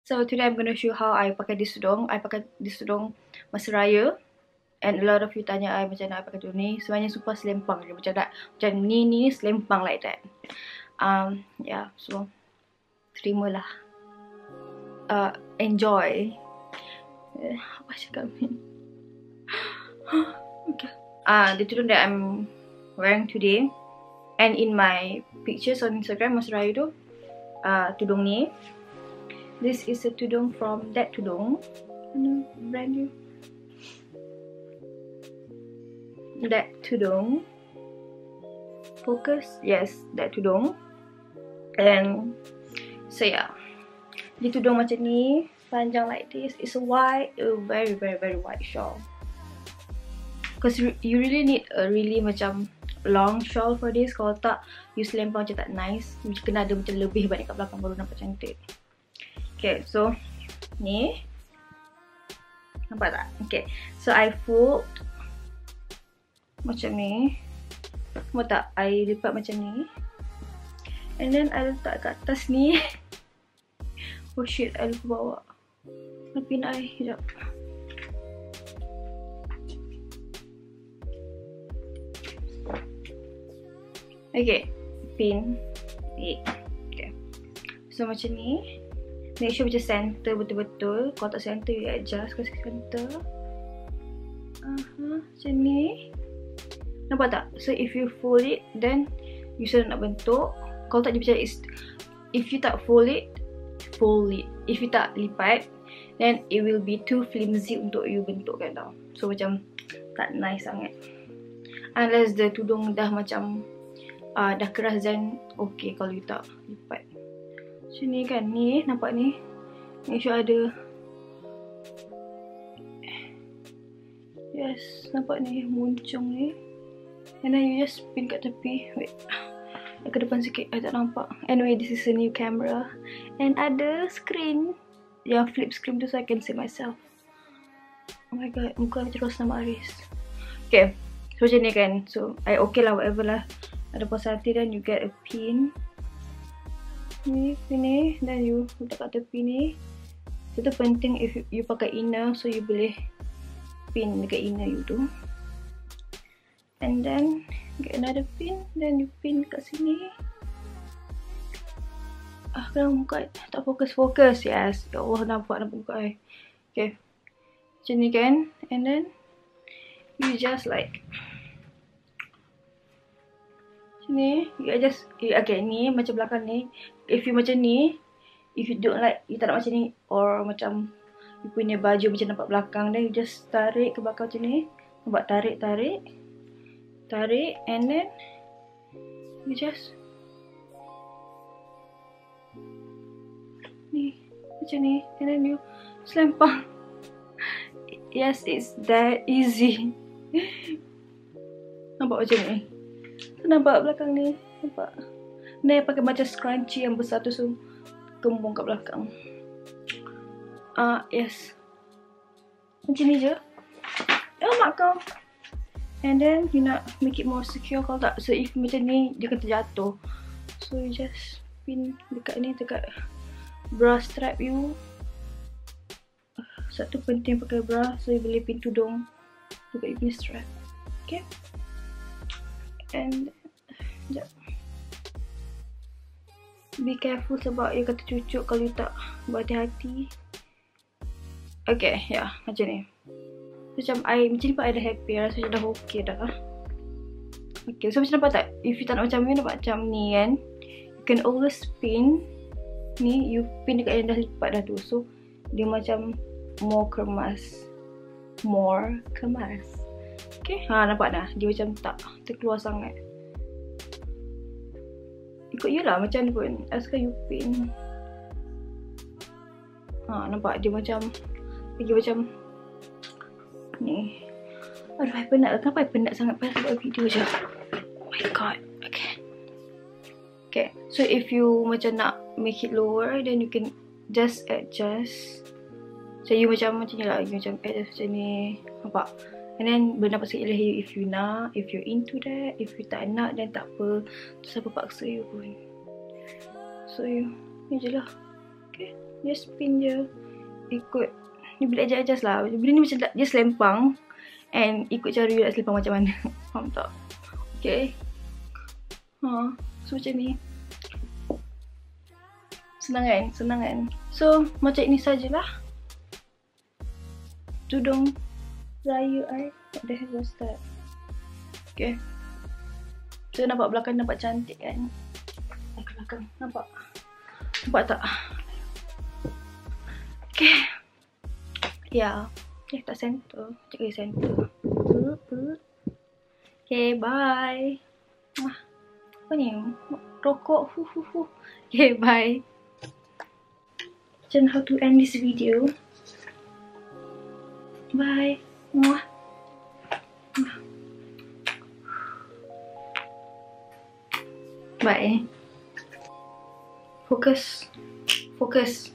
So today I'm gonna show how I pakai this tudung. I pakai this tudung masa raya. And a lot of you tanya I macam mana I pakai tudung ni. Sebenarnya super selempang je. Macam ni selempang like that. Yeah, so terimalah. Enjoy. Apa cakap ni? Okay. The tudung that I'm wearing today, and in my pictures on Instagram masa raya tu, tudung ni. This is a tudung from That Tudung. Brand new. That Tudung. Focus. Yes, That Tudung. And so yeah, di tudung macam ni, panjang like this. It's a very wide shawl. Because you really need a really macam long shawl for this. Kalau tak, you selempang macam tak nice. You kena ada macam lebih banyak kat belakang baru nampak cantik. Okay, so ni nampak tak? Okay, so I fold macam ni. Nampak tak? I lipat macam ni. And then I letak kat atas ni. Oh shit, I lupa bawa pin I. Sekejap. Okay, pin. Okay, so macam ni. Make sure macam center betul-betul. Kalau tak center, you adjust kasi center. Macam ni. Nampak tak? So if you fold it, then you sudah nak bentuk. Kalau tak dia macam if you tak fold it. If you tak lipat, then it will be too flimsy untuk you bentukkan tau. So macam tak nice sangat. Unless the tudung dah macam dah keras dan okay kalau you tak lipat. Sini kan, ni nampak ni. Make sure ada. Yes, nampak ni muncung ni. And then you just pin kat tepi. Wait, ke depan sikit, I tak nampak. Anyway, this is a new camera. And ada screen. Yang flip screen tu so I can see myself. Oh my god, muka terus nama Aris. Okay, so macam ni kan. So, I okay lah, whatever lah. Ada puas hati, then you get a pin. Ni, then you letak kat tepi ni. Itu penting if you pakai inner, so you boleh pin dekat inner you tu. And then get another pin, then you pin kat sini. Kenapa muka tak fokus. Yes, ya Allah, nampak muka I. Okay, macam ni kan. And then you just like ni, you adjust. Okay, ni macam belakang ni. If you macam ni, if you don't like, you tak nak macam ni, or macam you punya baju macam nampak belakang, then you just tarik ke belakang macam ni. Nampak, tarik, and then you just ni, macam ni, and then you selempang. Yes, it's that easy. Nampak macam ni. Nampak belakang ni, nampak. Ni pakai macam scrunchie yang besar tu, so kembung kat belakang. Yes. Macam ni je. Mak kau. And then you nak make it more secure. Kalau tak, so if macam ni, dia akan terjatuh. So you just pin dekat ni, dekat bra strap you. Satu penting pakai bra, so you boleh pin tudung dekat you punya strap. Okay. And sekejap. Be careful sebab you kata cucuk kalau you tak berhati-hati. Okay, ya, macam ni. Macam ni pun I dah happy, rasa dah okay dah. Okay, so macam nampak tak? If you tak nak macam ni, nampak macam ni kan. You can always pin. Ni, you pin dekat yang dah lipat dah tu. So, dia macam more kemas. Okay, nampak dah? Dia macam tak terkeluar sangat. Ikut you lah macam ni pun. Asalkan you pin. Nampak dia macam lagi macam ni. Aduh, I penat lah. Kenapa I penat sangat pasal buat video je? Oh my god. Okay, so if you macam nak make it lower, then you can just adjust. So you macam ni lah. You macam adjust macam ni. Nampak? And then boleh dapat sikit lah if you nak, if you're into that. If you tak nak, then tak apa. Tu siapa paksa you pun. So you, ni je lah. Okay. Just spin je. Ikut. Ni boleh adjust lah. Benda ni macam dia selempang. And ikut cara you nak selempang macam mana. Faham tak? Okay. So macam ni. Senang kan? Senang kan? So macam ini sajalah tudung raya I. What the hell was that? Okay. So nampak belakang nampak cantik kan? Belakang nampak? Nampak tak? Okay. Ya. Tak center. Cik center. Okay, bye. Apa ni? Rokok. Okay, bye. Macam how to end this video. Bye. Bye. Focus. Focus.